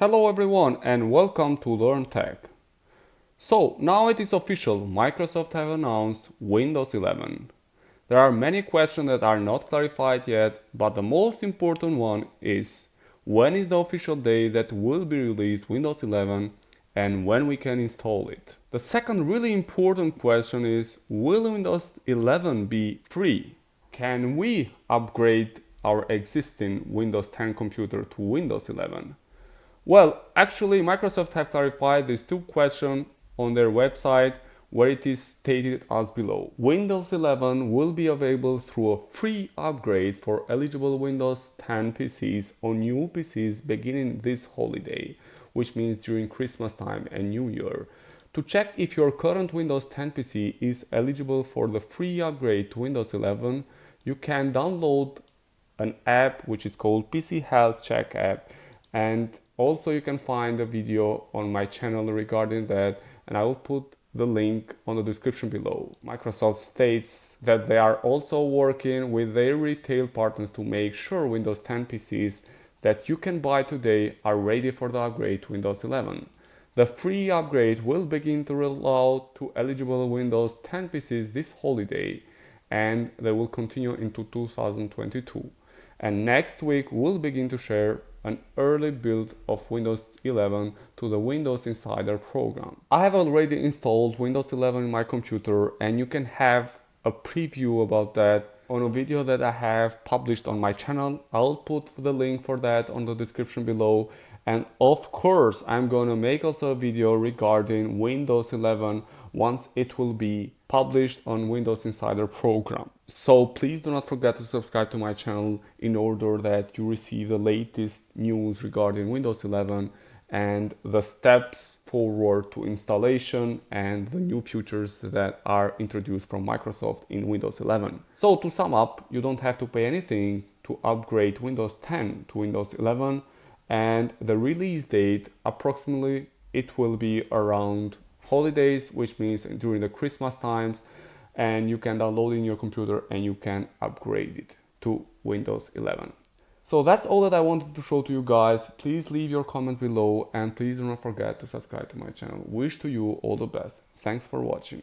Hello everyone and welcome to Learn Tech. So now it is official, Microsoft have announced Windows 11. There are many questions that are not clarified yet, but the most important one is when is the official day that will be released Windows 11 and when we can install it. The second really important question is, will Windows 11 be free? Can we upgrade our existing Windows 10 computer to Windows 11? Well, actually, Microsoft have clarified these two questions on their website where it is stated as below. Windows 11 will be available through a free upgrade for eligible Windows 10 PCs on new PCs beginning this holiday, which means during Christmas time and New Year. To check if your current Windows 10 PC is eligible for the free upgrade to Windows 11, you can download an app which is called PC Health Check app, and also you can find a video on my channel regarding that, and I will put the link on the description below. Microsoft states that they are also working with their retail partners to make sure Windows 10 PCs that you can buy today are ready for the upgrade to Windows 11. The free upgrade will begin to roll out to eligible Windows 10 PCs this holiday, and they will continue into 2022. And next week we'll begin to share an early build of Windows 11 to the Windows Insider program. I have already installed Windows 11 in my computer, and you can have a preview about that on a video that I have published on my channel. I'll put the link for that on the description below. And of course, I'm gonna make also a video regarding Windows 11 once it will be published on Windows Insider program. So please do not forget to subscribe to my channel in order that you receive the latest news regarding Windows 11 and the steps forward to installation and the new features that are introduced from Microsoft in Windows 11. So to sum up, you don't have to pay anything to upgrade Windows 10 to Windows 11, and the release date approximately it will be around holidays, which means during the Christmas times, and you can download in your computer and you can upgrade it to Windows 11. So that's all that I wanted to show to you guys. Please leave your comments below and please do not forget to subscribe to my channel. Wish to you all the best. Thanks for watching.